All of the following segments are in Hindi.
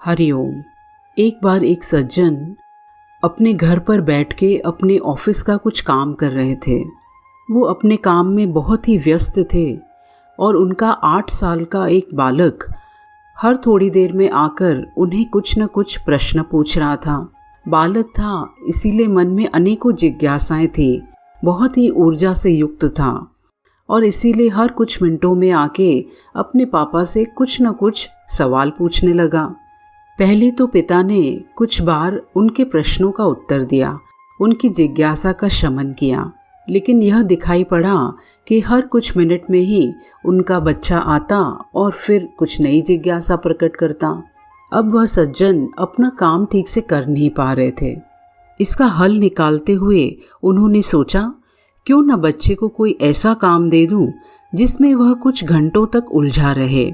हरिओम। एक बार एक सज्जन अपने घर पर बैठ के अपने ऑफिस का कुछ काम कर रहे थे। वो अपने काम में बहुत ही व्यस्त थे और उनका 8 साल का एक बालक हर थोड़ी देर में आकर उन्हें कुछ न कुछ प्रश्न पूछ रहा था। बालक था, इसीलिए मन में अनेकों जिज्ञासाएं थी, बहुत ही ऊर्जा से युक्त था और इसीलिए हर कुछ मिनटों में आके अपने पापा से कुछ न कुछ सवाल पूछने लगा। पहले तो पिता ने कुछ बार उनके प्रश्नों का उत्तर दिया, उनकी जिज्ञासा का शमन किया, लेकिन यह दिखाई पड़ा कि हर कुछ मिनट में ही उनका बच्चा आता और फिर कुछ नई जिज्ञासा प्रकट करता। अब वह सज्जन अपना काम ठीक से कर नहीं पा रहे थे। इसका हल निकालते हुए उन्होंने सोचा, क्यों न बच्चे को कोई ऐसा काम दे दूं जिसमें वह कुछ घंटों तक उलझा रहे।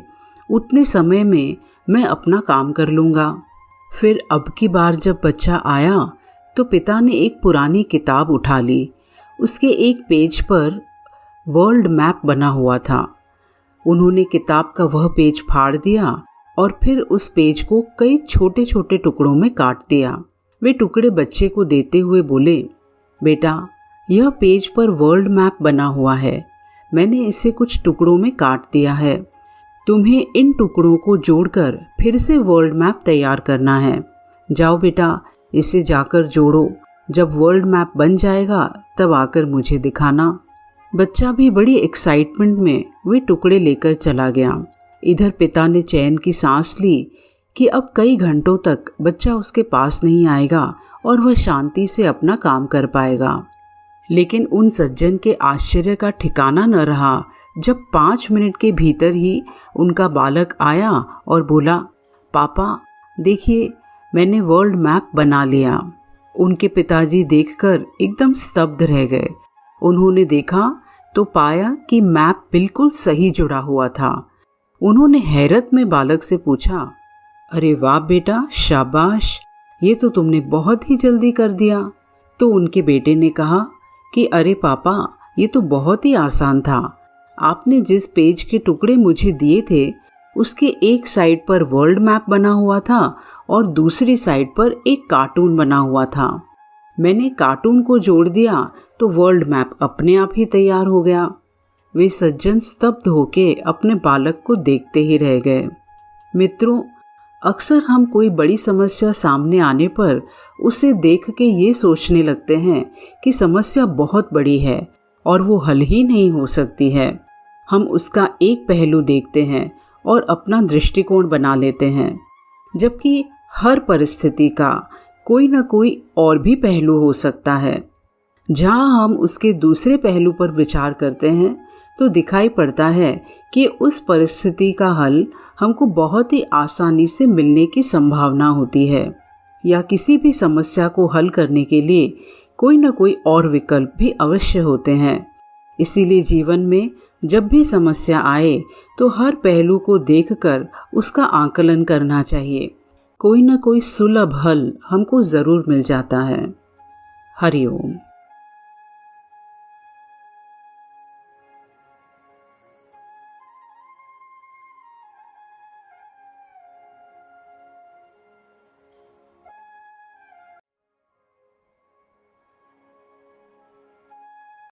उतने समय में मैं अपना काम कर लूँगा। फिर अब की बार जब बच्चा आया तो पिता ने एक पुरानी किताब उठा ली। उसके एक पेज पर वर्ल्ड मैप बना हुआ था। उन्होंने किताब का वह पेज फाड़ दिया और फिर उस पेज को कई छोटे छोटे टुकड़ों में काट दिया। वे टुकड़े बच्चे को देते हुए बोले, बेटा, यह पेज पर वर्ल्ड मैप बना हुआ है। मैंने इसे कुछ टुकड़ों में काट दिया है। तुम्हें इन टुकड़ों को जोड़कर फिर से वर्ल्ड मैप तैयार करना है। जाओ बेटा, इसे जाकर जोड़ो। जब वर्ल्ड मैप बन जाएगा तब आकर मुझे दिखाना। बच्चा भी बड़ी एक्साइटमेंट में वे टुकड़े लेकर चला गया। इधर पिता ने चैन की सांस ली कि अब कई घंटों तक बच्चा उसके पास नहीं आएगा और वह शांति से अपना काम कर पाएगा। लेकिन उन सज्जन के आश्चर्य का ठिकाना न रहा जब 5 मिनट के भीतर ही उनका बालक आया और बोला, पापा देखिए, मैंने वर्ल्ड मैप बना लिया। उनके पिताजी देखकर एकदम स्तब्ध रह गए। उन्होंने देखा तो पाया कि मैप बिल्कुल सही जुड़ा हुआ था। उन्होंने हैरत में बालक से पूछा, अरे वाह बेटा, शाबाश, ये तो तुमने बहुत ही जल्दी कर दिया। तो उनके बेटे ने कहा कि अरे पापा, ये तो बहुत ही आसान था। आपने जिस पेज के टुकड़े मुझे दिए थे उसके एक साइड पर वर्ल्ड मैप बना हुआ था और दूसरी साइड पर एक कार्टून बना हुआ था। मैंने कार्टून को जोड़ दिया तो वर्ल्ड मैप अपने आप ही तैयार हो गया। वे सज्जन स्तब्ध होके अपने बालक को देखते ही रह गए। मित्रों, अक्सर हम कोई बड़ी समस्या सामने आने पर उसे देख के ये सोचने लगते हैं कि समस्या बहुत बड़ी है और वो हल ही नहीं हो सकती है। हम उसका एक पहलू देखते हैं और अपना दृष्टिकोण बना लेते हैं, जबकि हर परिस्थिति का कोई न कोई और भी पहलू हो सकता है। जहाँ हम उसके दूसरे पहलू पर विचार करते हैं तो दिखाई पड़ता है कि उस परिस्थिति का हल हमको बहुत ही आसानी से मिलने की संभावना होती है, या किसी भी समस्या को हल करने के लिए कोई न कोई और विकल्प भी अवश्य होते हैं। इसीलिए जीवन में जब भी समस्या आए तो हर पहलू को देखकर उसका आकलन करना चाहिए। कोई न कोई सुलभ हल हमको ज़रूर मिल जाता है। हरिओम।